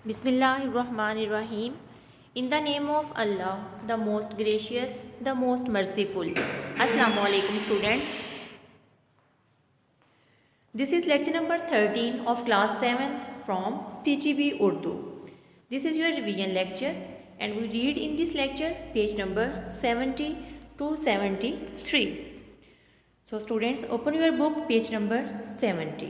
Bismillahirrahmanirrahim. In the name of Allah, the most gracious, the most merciful. Assalamu alaikum students. This is lecture number 13 of class 7th from TGB Urdu. This is your revision lecture and we read in this lecture page number 70 to 73. So students, open your book page number 70.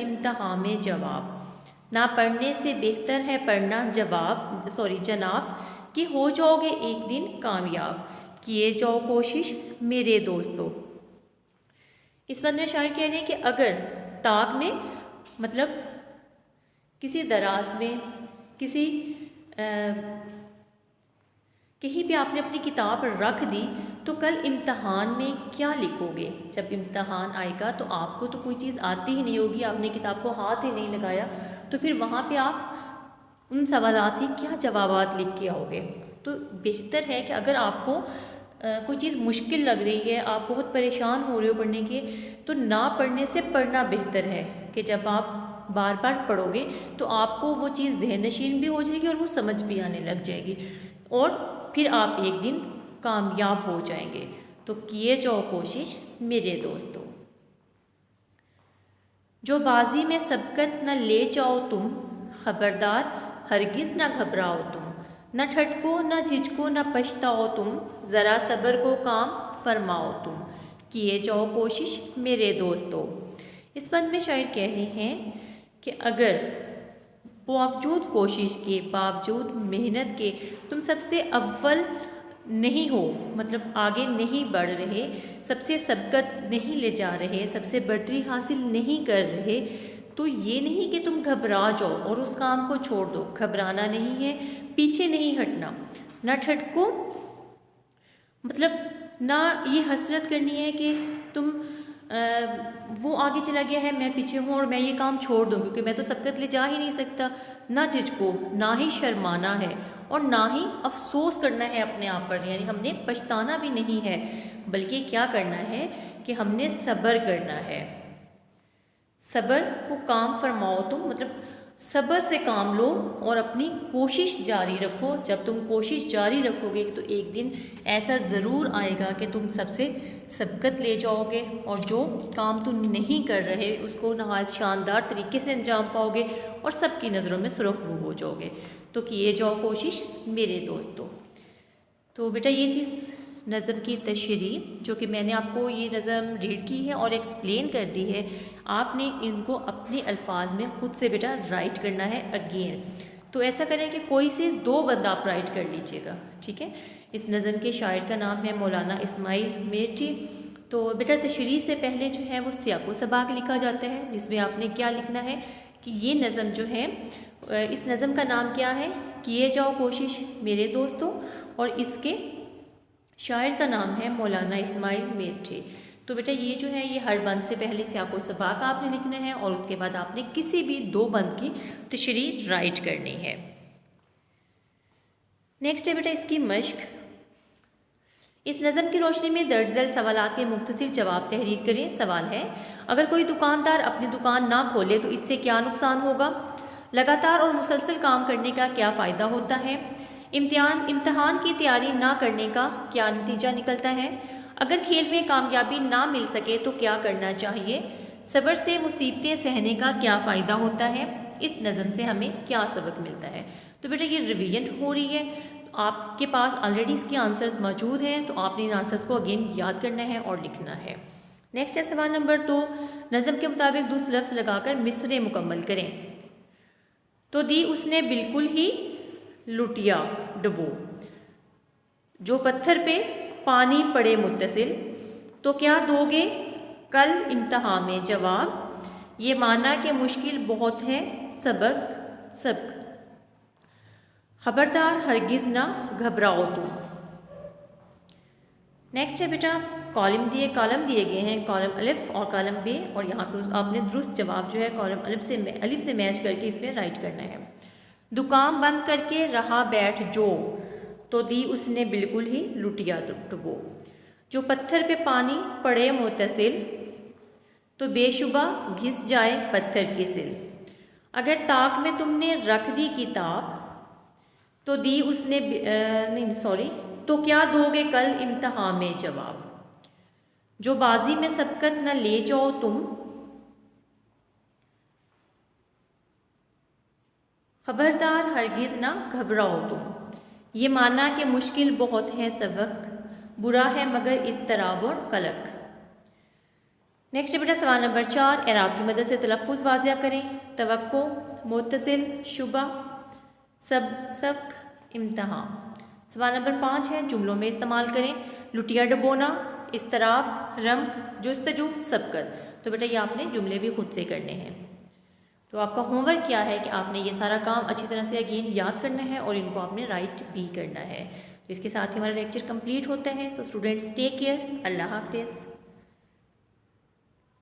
امتحان میں جواب۔ نہ پڑھنے سے بہتر ہے پڑھنا جناب کہ ہو جاؤ گے ایک دن کامیاب، کیے جاؤ کوشش میرے دوستو۔ اس بند میں شاعر کہہ رہے ہیں کہ اگر طاق میں مطلب کسی دراز میں کہیں بھی آپ نے اپنی کتاب رکھ دی تو کل امتحان میں کیا لکھو گے؟ جب امتحان آئے گا تو آپ کو تو کوئی چیز آتی ہی نہیں ہوگی، آپ نے کتاب کو ہاتھ ہی نہیں لگایا، تو پھر وہاں پہ آپ ان سوالات کی کیا جوابات لکھ کے آؤ گے؟ تو بہتر ہے کہ اگر آپ کو کوئی چیز مشکل لگ رہی ہے، آپ بہت پریشان ہو رہے ہو پڑھنے کے، تو نہ پڑھنے سے پڑھنا بہتر ہے کہ جب آپ بار بار پڑھو گے تو آپ کو وہ چیز ذہن نشین بھی ہو جائے گی اور وہ سمجھ بھی آنے لگ جائے گی، اور پھر آپ ایک دن کامیاب ہو جائیں گے۔ تو کیے جاؤ کوشش میرے دوستو۔ جو بازی میں سبقت نہ لے جاؤ تم، خبردار ہرگز نہ گھبراؤ تم، نہ ٹھٹکو نہ جھجکو نہ پچھتاؤ تم، ذرا صبر کو کام فرماؤ تم، کیے جاؤ کوشش میرے دوستو۔ اس بند میں شاعر کہہ رہے ہیں کہ اگر باوجود کوشش کے، باوجود محنت کے تم سب سے اول نہیں ہو، مطلب آگے نہیں بڑھ رہے، سب سے سبقت نہیں لے جا رہے، سب سے برتری حاصل نہیں کر رہے، تو یہ نہیں کہ تم گھبرا جاؤ اور اس کام کو چھوڑ دو۔ گھبرانا نہیں ہے، پیچھے نہیں ہٹنا، نہ ٹھٹکو مطلب نہ یہ حسرت کرنی ہے کہ تم وہ آگے چلا گیا ہے میں پیچھے ہوں اور میں یہ کام چھوڑ دوں کیونکہ میں تو سبقت لے جا ہی نہیں سکتا، نہ جھجکو، نہ ہی شرمانا ہے اور نہ ہی افسوس کرنا ہے اپنے آپ پر، یعنی ہم نے پچھتانا بھی نہیں ہے، بلکہ کیا کرنا ہے کہ ہم نے صبر کرنا ہے۔ صبر کو کام فرماؤ تم، مطلب صبر سے کام لو اور اپنی کوشش جاری رکھو۔ جب تم کوشش جاری رکھو گے تو ایک دن ایسا ضرور آئے گا کہ تم سب سے سبقت لے جاؤ گے اور جو کام تم نہیں کر رہے اس کو نہایت شاندار طریقے سے انجام پاؤ گے اور سب کی نظروں میں سرخ رو ہو جاؤ گے۔ تو کیے جاؤ کوشش میرے دوستو۔ تو بیٹا یہ تھی نظم کی تشریح، جو کہ میں نے آپ کو یہ نظم ریڈ کی ہے اور ایکسپلین کر دی ہے، آپ نے ان کو اپنے الفاظ میں خود سے بیٹا رائٹ کرنا ہے اگین۔ تو ایسا کریں کہ کوئی سے 2 بند آپ رائٹ کر لیجئے گا، ٹھیک ہے۔ اس نظم کے شاعر کا نام ہے مولانا اسماعیل میرٹھی۔ تو بیٹا تشریح سے پہلے جو ہے وہ سیاق و سباق لکھا جاتا ہے، جس میں آپ نے کیا لکھنا ہے کہ یہ نظم جو ہے، اس نظم کا نام کیا ہے؟ کیے جاؤ کوشش میرے دوستو، اور اس کے شاعر کا نام ہے مولانا اسماعیل میرٹھی۔ تو بیٹا یہ جو ہے یہ ہر بند سے پہلے سیاق و سباق آپ نے لکھنا ہے اور اس کے بعد آپ نے کسی بھی 2 بند کی تشریح رائٹ کرنی ہے۔ نیکسٹ ہے بیٹا اس کی مشق۔ اس نظم کی روشنی میں درج ذیل سوالات کے مختصر جواب تحریر کریں۔ سوال ہے، اگر کوئی دکاندار اپنی دکان نہ کھولے تو اس سے کیا نقصان ہوگا؟ لگاتار اور مسلسل کام کرنے کا کیا فائدہ ہوتا ہے؟ امتحان کی تیاری نہ کرنے کا کیا نتیجہ نکلتا ہے؟ اگر کھیل میں کامیابی نہ مل سکے تو کیا کرنا چاہیے؟ صبر سے مصیبتیں سہنے کا کیا فائدہ ہوتا ہے؟ اس نظم سے ہمیں کیا سبق ملتا ہے؟ تو بیٹا یہ ریویژن ہو رہی ہے، آپ کے پاس آلریڈی اس کے آنسرز موجود ہیں، تو آپ نے ان آنسرز کو اگین یاد کرنا ہے اور لکھنا ہے۔ نیکسٹ ہے سوال نمبر 2، نظم کے مطابق درست لفظ لگا کر مصرعے مکمل کریں۔ تو دی اس نے بالکل ہی لٹیا ڈبو، جو پتھر پہ پانی پڑے متصل، تو کیا دو گے کل امتحان میں جواب، یہ مانا کہ مشکل بہت ہے سبق، خبردار ہرگز نہ گھبراؤ تم۔ نیکسٹ ہے بیٹا کالم دیے گئے ہیں، کالم الف اور کالم بے، اور یہاں پہ آپ نے درست جواب جو ہے کالم الف سے میچ کر کے اس میں رائٹ کرنا ہے۔ دکان بند کر کے رہا بیٹھ جو، تو دی اس نے بالکل ہی لٹیا ڈبو، جو پتھر پہ پانی پڑے متصل، تو بے شبہ گھس جائے پتھر کی سل، اگر طاق میں تم نے رکھ دی کتاب، تو دی اس نے تو کیا دو گے کل امتحان میں جواب، جو بازی میں سبقت نہ لے جاؤ تم، خبردار ہرگز نہ گھبراؤ تم، یہ مانا کہ مشکل بہت ہے سبق، برا ہے مگر اضطراب اور قلق۔ نیکسٹ بیٹا سوال نمبر 4 اعراب کی مدد سے تلفظ واضح کریں. توقع، متصل، شبہ، سبق، امتحان. سوال نمبر 5 ہے جملوں میں استعمال کریں. لٹیا ڈبونا، اضطراب، رنگ، جستجو، سبقت. تو بیٹا یہ آپ نے جملے بھی خود سے کرنے ہیں. تو آپ کا ہوم ورک کیا ہے کہ آپ نے یہ سارا کام اچھی طرح سے اگین یاد کرنا ہے اور ان کو آپ نے رائٹ بھی کرنا ہے. تو اس کے ساتھ ہی ہمارا لیکچر کمپلیٹ ہوتا ہے. So students take care. اللہ حافظ.